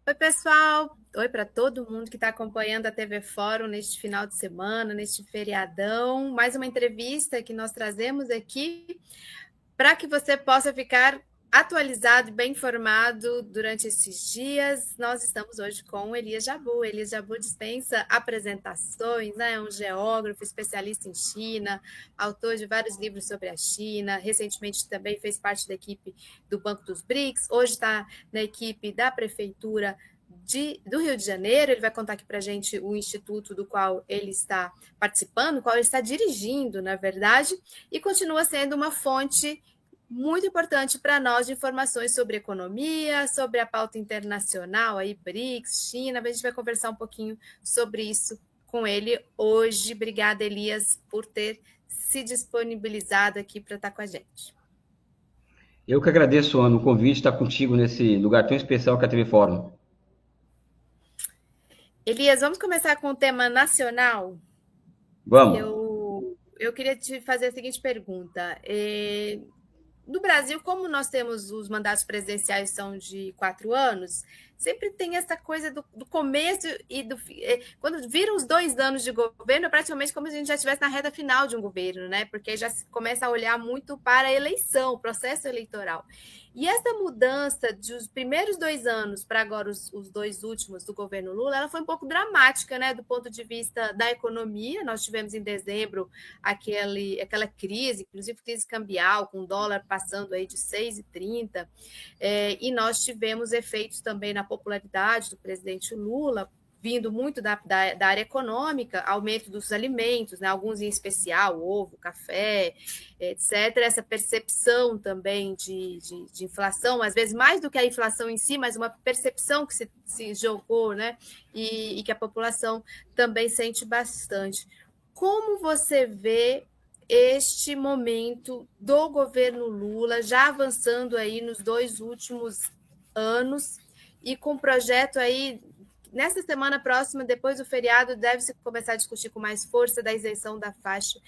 Oi, pessoal! Oi para todo mundo que está acompanhando a TV Fórum neste final de semana, neste feriadão. Mais uma entrevista que nós trazemos aqui para que você possa ficar atualizado e bem informado durante esses dias. Nós estamos hoje com o Elias Jabbour. Elias Jabbour dispensa apresentações, né? É um geógrafo, especialista em China, autor de vários livros sobre a China. Recentemente também fez parte da equipe do Banco dos BRICS. Hoje está na equipe da Prefeitura do Rio de Janeiro. Ele vai contar aqui para a gente o instituto do qual ele está participando, o qual ele está dirigindo, na verdade, e continua sendo uma fonte muito importante para nós de informações sobre economia, sobre a pauta internacional, aí BRICS, China. A gente vai conversar um pouquinho sobre isso com ele hoje. Obrigada, Elias, por ter se disponibilizado aqui para estar com a gente. Eu que agradeço, Ana, o convite de estar contigo nesse lugar tão especial que é a TV Fórum. Elias, vamos começar com o tema nacional? Vamos. Eu queria te fazer a seguinte pergunta. No Brasil, como nós temos os mandatos presidenciais são de 4 anos, sempre tem essa coisa do começo e do quando viram os 2 anos de governo, é praticamente como se a gente já estivesse na reta final de um governo, né? Porque já se começa a olhar muito para a eleição, o processo eleitoral. E essa mudança dos primeiros 2 anos para agora os dois últimos do governo Lula, ela foi um pouco dramática, né? Do ponto de vista da economia. Nós tivemos em dezembro aquela crise, inclusive crise cambial, com o dólar passando aí de 6,30, e nós tivemos efeitos também na popularidade do presidente Lula, vindo muito da área econômica, aumento dos alimentos, né, alguns em especial, ovo, café, etc. Essa percepção também de inflação, às vezes mais do que a inflação em si, mas uma percepção que se jogou, né, e que a população também sente bastante. Como você vê este momento do governo Lula, já avançando aí nos 2 últimos anos, e com o projeto aí, nessa semana próxima, depois do feriado, deve-se começar a discutir com mais força da isenção da faixa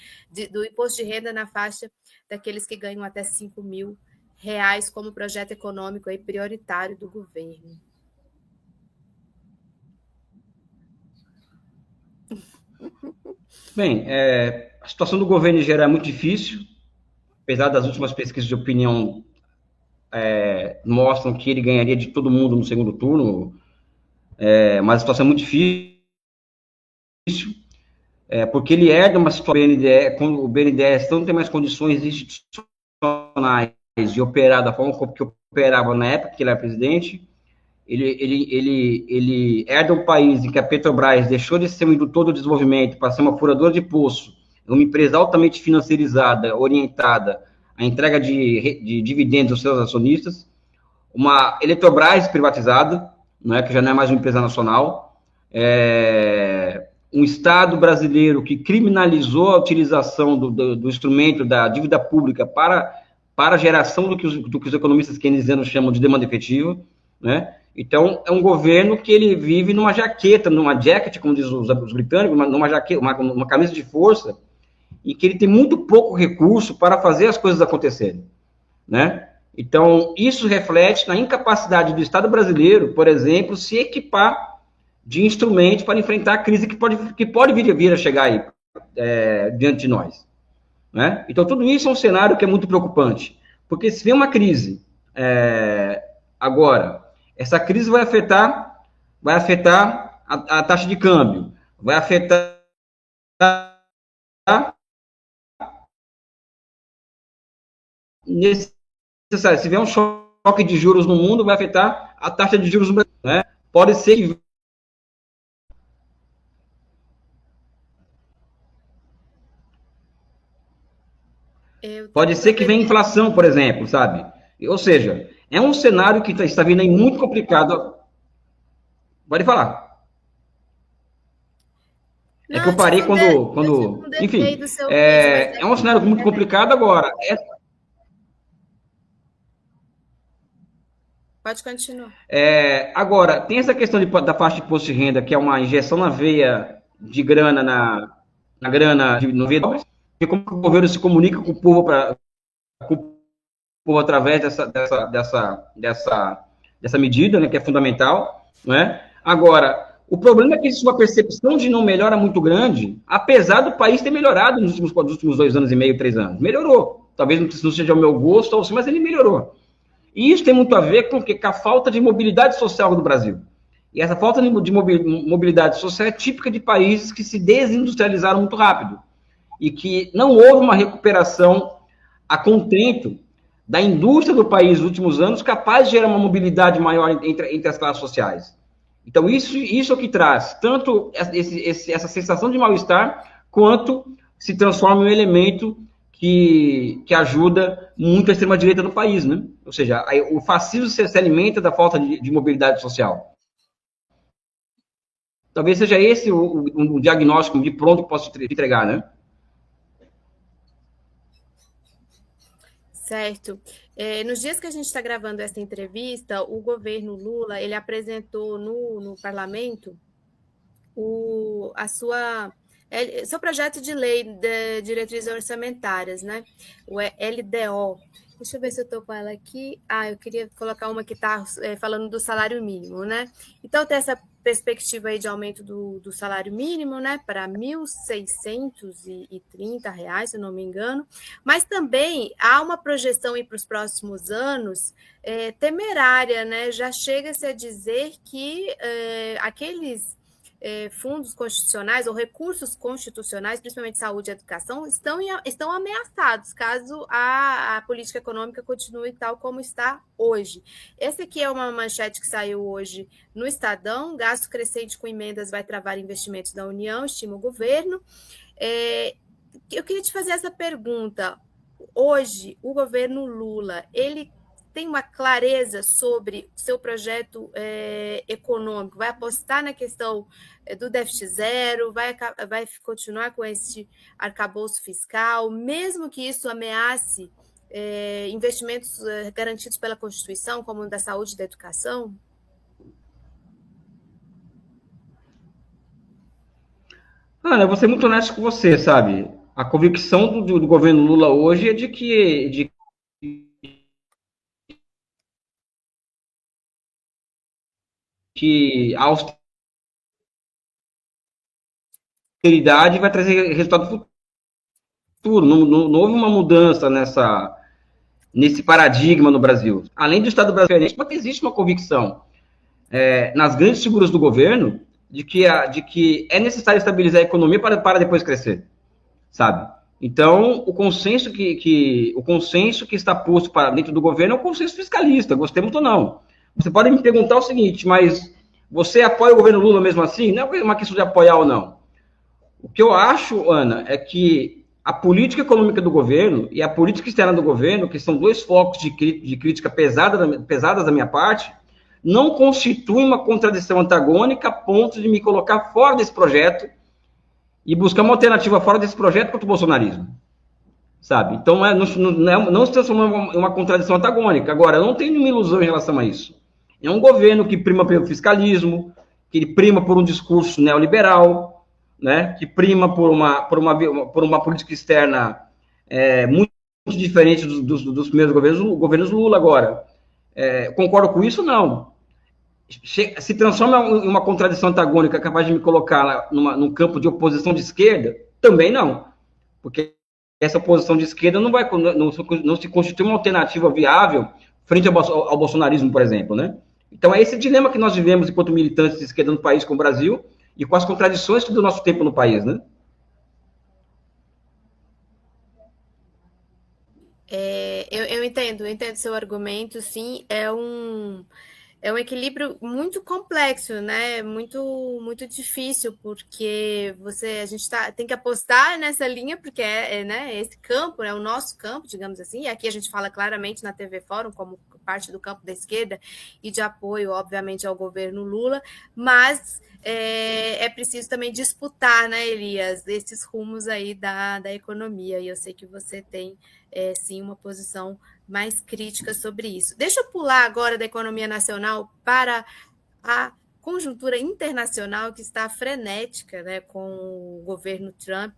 do imposto de renda na faixa daqueles que ganham até R$ 5.000 como projeto econômico aí prioritário do governo. Bem, a situação do governo em geral é muito difícil, apesar das últimas pesquisas de opinião mostram que ele ganharia de todo mundo no segundo turno, mas a situação é muito difícil, porque ele herda uma situação do BNDES, quando o BNDES não tem mais condições institucionais de operar da forma que operava na época que ele era presidente. Ele herda um país em que a Petrobras deixou de ser um indutor do desenvolvimento para ser uma furadora de poço, uma empresa altamente financiarizada, orientada à entrega de dividendos aos seus acionistas, uma Eletrobras privatizada, que já não é mais uma empresa nacional, um Estado brasileiro que criminalizou a utilização do instrumento da dívida pública para a geração do que os economistas keynesianos chamam de demanda efetiva, né? Então, é um governo que ele vive numa jaqueta, numa jacket, como dizem os britânicos, numa jaqueta, uma camisa de força, e que ele tem muito pouco recurso para fazer as coisas acontecerem, né? Então, isso reflete na incapacidade do Estado brasileiro, por exemplo, se equipar de instrumentos para enfrentar a crise que pode vir a chegar aí, diante de nós, né? Então, tudo isso é um cenário que é muito preocupante, porque se vem uma crise agora, essa crise vai afetar a taxa de câmbio, vai afetar necessário. Se vier um choque de juros no mundo, vai afetar a taxa de juros no Brasil, né? Pode ser que venha inflação, por exemplo, sabe? Ou seja, é um cenário que está vindo aí muito complicado. Pode falar. É que eu parei quando enfim, é um cenário muito complicado agora. Pode continuar. Agora, tem essa questão da faixa de imposto de renda, que é uma injeção na veia de grana, na grana no veio, porque como o governo se comunica com o povo, através dessa medida, né, que é fundamental. não é? Agora, o problema é que existe uma percepção de não melhora muito grande, apesar do país ter melhorado nos últimos 2 anos e meio, 3 anos. Melhorou. Talvez não seja o meu gosto, mas ele melhorou. E isso tem muito a ver com a falta de mobilidade social do Brasil. E essa falta de mobilidade social é típica de países que se desindustrializaram muito rápido e que não houve uma recuperação a contento da indústria do país nos últimos anos capaz de gerar uma mobilidade maior entre as classes sociais. Então, isso é o que traz tanto essa sensação de mal-estar, quanto se transforma em um elemento que ajuda muito a extrema-direita no país, né? Ou seja, o fascismo se alimenta da falta de mobilidade social. Talvez seja esse o diagnóstico de pronto que posso entregar, né? Certo. Nos dias que a gente está gravando essa entrevista, o governo Lula ele apresentou no parlamento seu projeto de lei de diretrizes orçamentárias, né? O LDO. Deixa eu ver se eu estou com ela aqui. Eu queria colocar uma que está falando do salário mínimo, né? Então, tem essa perspectiva aí de aumento do salário mínimo, né, para R$ 1.630, se não me engano, mas também há uma projeção para os próximos anos temerária, né? Já chega-se a dizer que aqueles fundos constitucionais ou recursos constitucionais, principalmente saúde e educação, estão ameaçados caso a política econômica continue tal como está hoje. Essa aqui é uma manchete que saiu hoje no Estadão: gasto crescente com emendas vai travar investimentos da União, estima o governo. Eu queria te fazer essa pergunta. Hoje, o governo Lula, ele tem uma clareza sobre seu projeto econômico? Vai apostar na questão do déficit zero? Vai continuar com esse arcabouço fiscal, mesmo que isso ameace investimentos garantidos pela Constituição, como o da saúde e da educação? Ana, eu vou ser muito honesto com você, sabe? A convicção do governo Lula hoje é que a austeridade vai trazer resultado futuro. Não houve uma mudança nesse paradigma no Brasil. Além do Estado brasileiro, mas existe uma convicção nas grandes figuras do governo de que é necessário estabilizar a economia para depois crescer, sabe? Então, o consenso que está posto para dentro do governo é um consenso fiscalista, gostemos ou não. Você pode me perguntar o seguinte, mas você apoia o governo Lula mesmo assim? Não é uma questão de apoiar ou não. O que eu acho, Ana, é que a política econômica do governo e a política externa do governo, que são dois focos de crítica pesadas da minha parte, não constituem uma contradição antagônica a ponto de me colocar fora desse projeto e buscar uma alternativa fora desse projeto contra o bolsonarismo, sabe? Então, não se transforma em uma contradição antagônica. Agora, eu não tenho nenhuma ilusão em relação a isso. É um governo que prima pelo fiscalismo, que prima por um discurso neoliberal, né? Que prima por uma política externa muito diferente dos primeiros governos Lula agora. Concordo com isso? Não. Se transforma em uma contradição antagônica capaz de me colocar num campo de oposição de esquerda? Também não. Porque essa oposição de esquerda não se constitui uma alternativa viável frente ao bolsonarismo, por exemplo, né? Então é esse dilema que nós vivemos enquanto militantes de esquerda no país, com o Brasil, e com as contradições do nosso tempo no país, né? Eu entendo seu argumento, sim. É um equilíbrio muito complexo, né? Muito difícil, porque a gente tem que apostar nessa linha, porque né, esse campo é o nosso campo, digamos assim, e aqui a gente fala claramente na TV Fórum como parte do campo da esquerda e de apoio, obviamente, ao governo Lula, mas é preciso também disputar, né, Elias, esses rumos aí da economia, e eu sei que você tem, sim, uma posição mais críticas sobre isso. Deixa eu pular agora da economia nacional para a conjuntura internacional, que está frenética, né, com o governo Trump.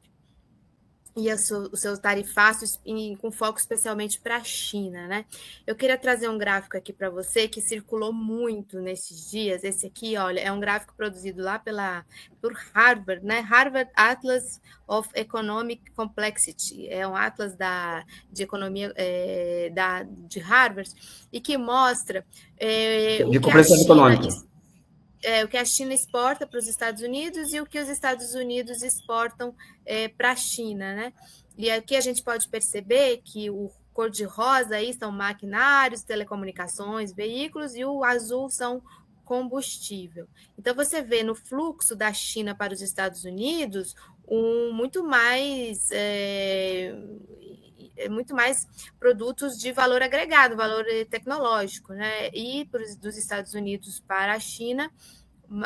e os seus tarifaços com foco especialmente para a China, né? Eu queria trazer um gráfico aqui para você que circulou muito nesses dias. Esse aqui, olha, é um gráfico produzido lá por Harvard, né? Harvard Atlas of Economic Complexity, é um atlas de economia de Harvard e que mostra o De que a complexidade China econômica. o que a China exporta para os Estados Unidos e o que os Estados Unidos exportam para a China, né? E aqui a gente pode perceber que o cor-de-rosa aí são maquinários, telecomunicações, veículos, e o azul são combustível. Então você vê no fluxo da China para os Estados Unidos muito mais produtos de valor agregado, valor tecnológico, né? E dos Estados Unidos para a China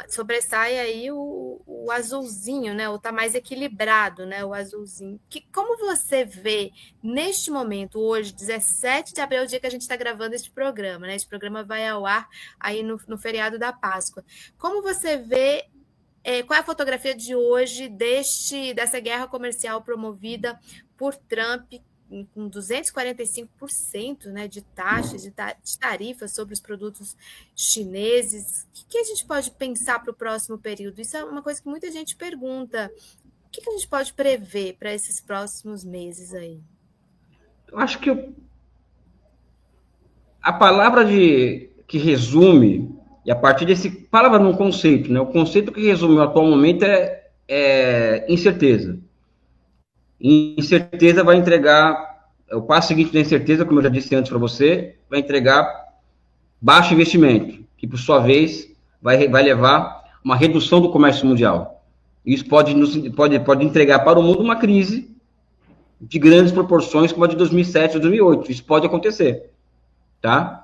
sobressai aí o azulzinho, né? Ou está mais equilibrado, né? O azulzinho. Como você vê neste momento, hoje, 17 de abril, é o dia que a gente está gravando este programa, né? Este programa vai ao ar aí no feriado da Páscoa. Como você vê qual é a fotografia de hoje dessa guerra comercial promovida por Trump com 245%, né, de taxas, de tarifas sobre os produtos chineses? O que a gente pode pensar para o próximo período? Isso é uma coisa que muita gente pergunta. O que a gente pode prever para esses próximos meses aí? Eu acho que a palavra que resume, e a partir desse palavra no conceito, né? O conceito que resume o atual momento é incerteza. Incerteza vai entregar, o passo seguinte da incerteza, como eu já disse antes para você, vai entregar baixo investimento, que por sua vez vai levar uma redução do comércio mundial. Isso pode entregar para o mundo uma crise de grandes proporções, como a de 2007 e 2008. Isso pode acontecer, tá?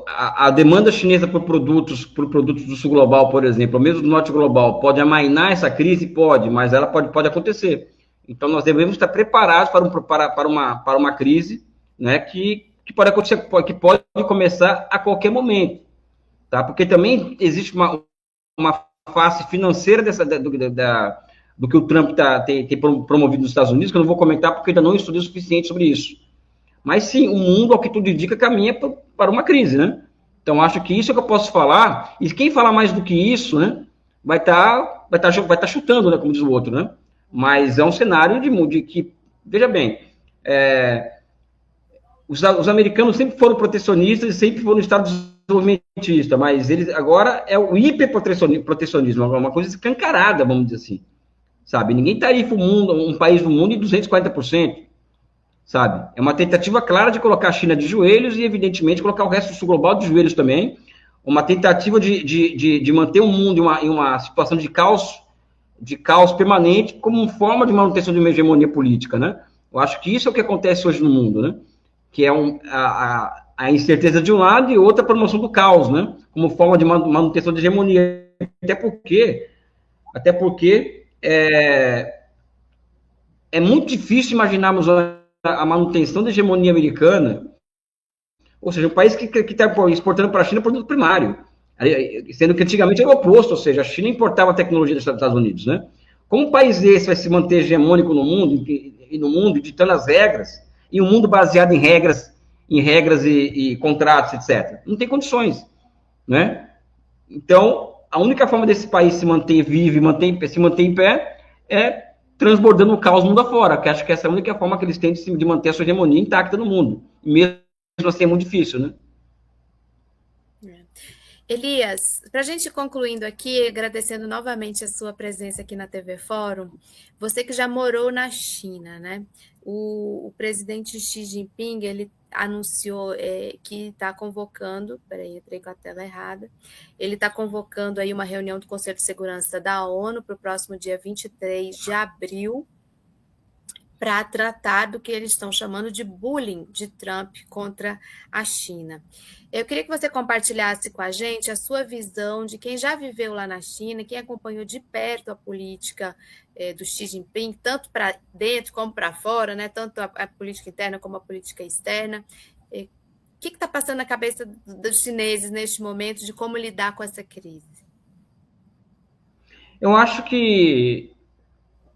A demanda chinesa por produtos do sul global, por exemplo, ou mesmo do norte global, pode amainar essa crise? Pode, mas ela pode acontecer. Então, nós devemos estar preparados para uma crise, né, que pode acontecer, que pode começar a qualquer momento, tá? Porque também existe uma face financeira do que o Trump tem promovido nos Estados Unidos, que eu não vou comentar porque ainda não estudei o suficiente sobre isso. Mas sim, o mundo, ao que tudo indica, caminha para uma crise, né? Então, acho que isso é que eu posso falar, e quem falar mais do que isso, né, vai tá chutando, né, como diz o outro, né? Mas é um cenário de que, veja bem, os americanos sempre foram protecionistas e sempre foram estados desenvolvimentistas, mas eles agora é o hiperprotecionismo, uma coisa escancarada, vamos dizer assim, sabe? Ninguém tarifa um país do mundo em 240%. Sabe? É uma tentativa clara de colocar a China de joelhos e, evidentemente, colocar o resto do sul global de joelhos também. Uma tentativa de manter o mundo em uma situação de caos permanente como forma de manutenção de uma hegemonia política, né? Eu acho que isso é o que acontece hoje no mundo, né? Que é a incerteza de um lado e outra promoção do caos, né? Como forma de manutenção de hegemonia. Até porque é muito difícil imaginarmos a manutenção da hegemonia americana, ou seja, um país que está exportando para a China produto primário, sendo que antigamente era o oposto, ou seja, a China importava tecnologia dos Estados Unidos, né? Como um país desse vai se manter hegemônico no mundo, ditando as regras, e um mundo baseado em regras e contratos, etc. Não tem condições, né? Então, a única forma desse país se manter vivo e se manter em pé é transbordando o caos mundo afora, que acho que essa é a única forma que eles têm de manter a sua hegemonia intacta no mundo. E mesmo assim é muito difícil, né? Elias, para a gente concluindo aqui, agradecendo novamente a sua presença aqui na TV Fórum, você que já morou na China, né? O presidente Xi Jinping, ele anunciou que está convocando, peraí, entrei com a tela errada, ele está convocando aí uma reunião do Conselho de Segurança da ONU para o próximo dia 23 de abril, para tratar do que eles estão chamando de bullying de Trump contra a China. Eu queria que você compartilhasse com a gente a sua visão de quem já viveu lá na China, quem acompanhou de perto a política do Xi Jinping, tanto para dentro como para fora, né? Tanto a política interna como a política externa. O que está passando na cabeça dos chineses neste momento de como lidar com essa crise? Eu acho que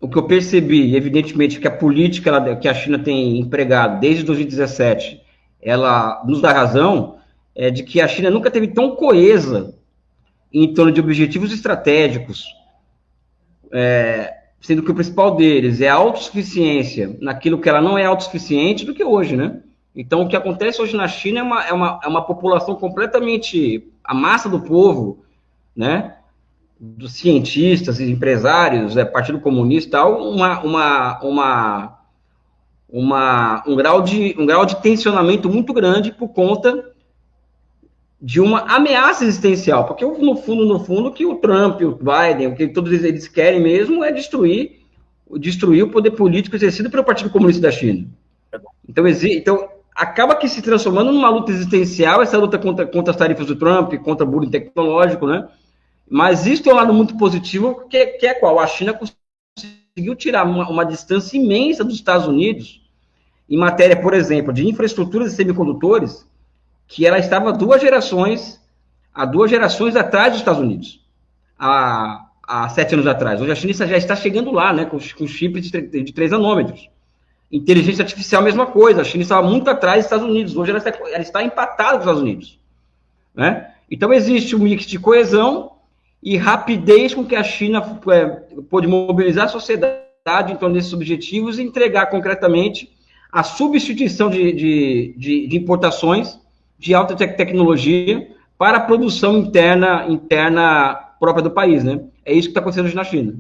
o que eu percebi, evidentemente, que a política que a China tem empregado desde 2017, ela nos dá razão, é de que a China nunca teve tão coesa em torno de objetivos estratégicos, sendo que o principal deles é a autossuficiência naquilo que ela não é autossuficiente do que hoje, né? Então, o que acontece hoje na China é uma população completamente, a massa do povo, né? Dos cientistas e empresários, Partido Comunista e tal, um grau de tensionamento muito grande por conta de uma ameaça existencial, porque no fundo, o que o Trump, o Biden, o que todos eles querem mesmo é destruir o poder político exercido pelo Partido Comunista da China. Então acaba que se transformando numa luta existencial, essa luta contra as tarifas do Trump, contra o bullying tecnológico, né? Mas isso tem um lado muito positivo, que é qual? A China conseguiu tirar uma distância imensa dos Estados Unidos em matéria, por exemplo, de infraestruturas de semicondutores, que ela estava há duas gerações atrás dos Estados Unidos, há 7 anos atrás. Hoje a China já está chegando lá, né, com chips de 3 nanômetros. Inteligência artificial, mesma coisa. A China estava muito atrás dos Estados Unidos. Hoje ela está empatada com os Estados Unidos, né? Então existe um mix de coesão e rapidez com que a China pôde mobilizar a sociedade em torno desses objetivos e entregar concretamente a substituição de importações de alta tecnologia para a produção interna própria do país, né? É isso que está acontecendo hoje na China.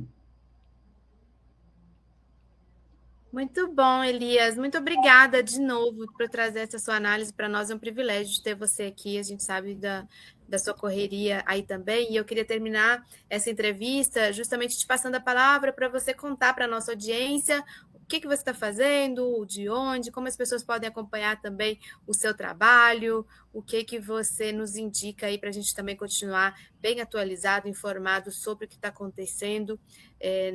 Muito bom, Elias. Muito obrigada de novo por trazer essa sua análise para nós. É um privilégio ter você aqui. A gente sabe da sua correria aí também. E eu queria terminar essa entrevista justamente te passando a palavra para você contar para a nossa audiência o que você está fazendo, de onde, como as pessoas podem acompanhar também o seu trabalho, o que você nos indica aí para a gente também continuar bem atualizado, informado sobre o que está acontecendo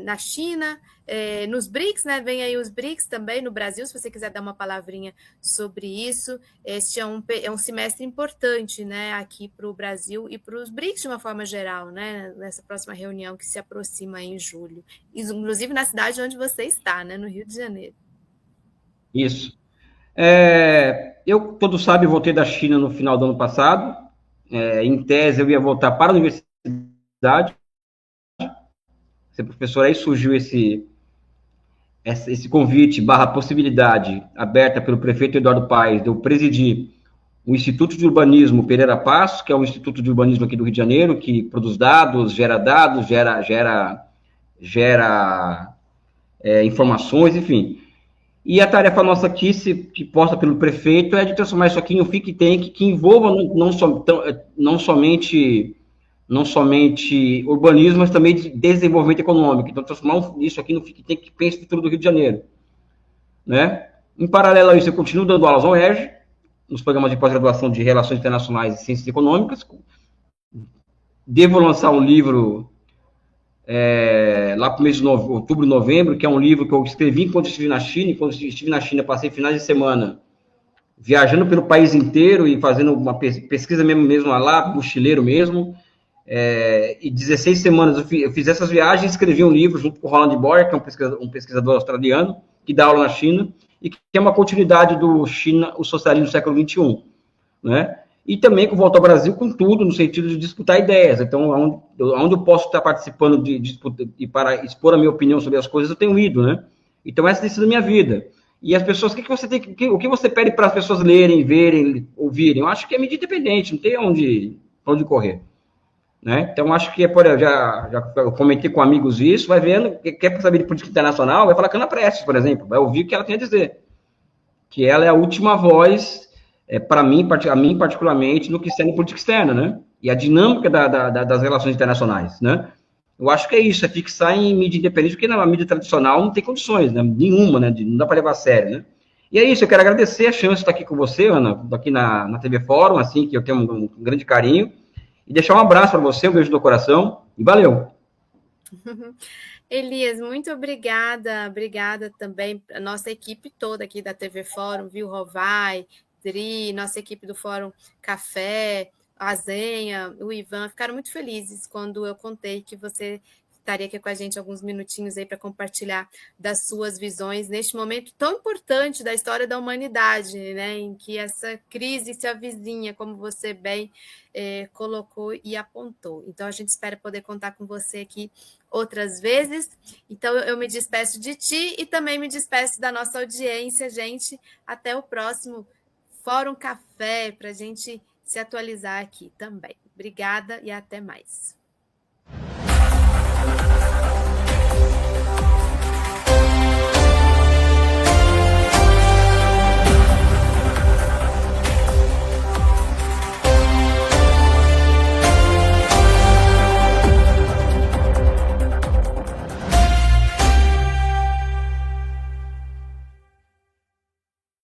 na China, nos BRICS, né? Vem aí os BRICS também no Brasil, se você quiser dar uma palavrinha sobre isso. Este é um semestre importante, né, aqui para o Brasil e para os BRICS de uma forma geral, né, nessa próxima reunião que se aproxima aí em julho, inclusive na cidade onde você está, né, no Rio de Janeiro. Isso. Eu, todos sabem, voltei da China no final do ano passado. Em tese, eu ia voltar para a universidade. Ser professor, aí surgiu esse convite barra possibilidade aberta pelo prefeito Eduardo Paes de eu presidir o Instituto de Urbanismo Pereira Passos, que é um instituto de urbanismo aqui do Rio de Janeiro, que produz dados, gera informações, enfim. E a tarefa nossa aqui, que posta pelo prefeito, é de transformar isso aqui em um think tank que envolva não somente urbanismo, mas também de desenvolvimento econômico. Então, transformar isso aqui no think tank que pensa o futuro do Rio de Janeiro, né? Em paralelo a isso, eu continuo dando aulas ao UERJ, nos programas de pós-graduação de Relações Internacionais e Ciências Econômicas. Devo lançar um livro lá para o mês de outubro, novembro, que é um livro que eu escrevi enquanto estive na China. Enquanto estive na China, passei finais de semana viajando pelo país inteiro e fazendo uma pesquisa mesmo lá, mochileiro mesmo. E 16 semanas eu fiz essas viagens e escrevi um livro junto com o Roland Boyer, que é um pesquisador australiano, que dá aula na China, e que é uma continuidade do China, o socialismo do século XXI, né? E também que eu volto ao Brasil com tudo, no sentido de disputar ideias. Então, onde eu posso estar participando e para expor a minha opinião sobre as coisas, eu tenho ido, né? Então, essa tem sido a minha vida. E as pessoas, o que você pede para as pessoas lerem, verem, ouvirem? Eu acho que é mídia independente, não tem onde correr. Né? Então, acho que já eu comentei com amigos isso, vai vendo, quer saber de política internacional, vai falar com a Ana Prestes, por exemplo, vai ouvir o que ela tem a dizer. Que ela é a última voz, para mim, a mim particularmente, no que serve política externa, né? E a dinâmica das relações internacionais, né? Eu acho que é isso, é fixar em mídia independente, porque na mídia tradicional não tem condições, né? Nenhuma, né? Não dá para levar a sério, né? E é isso, eu quero agradecer a chance de estar aqui com você, Ana, aqui na TV Fórum, assim, que eu tenho um grande carinho, e deixar um abraço para você, um beijo do coração, e valeu! Elias, muito obrigada também a nossa equipe toda aqui da TV Fórum, viu, Rovai, Dri, nossa equipe do Fórum Café, a Zenha, o Ivan, ficaram muito felizes quando eu contei que você estaria aqui com a gente alguns minutinhos aí para compartilhar das suas visões neste momento tão importante da história da humanidade, né, em que essa crise se avizinha, como você bem colocou e apontou. Então, a gente espera poder contar com você aqui outras vezes. Então, eu me despeço de ti e também me despeço da nossa audiência, gente. Até o próximo Fórum Café, para a gente se atualizar aqui também. Obrigada e até mais.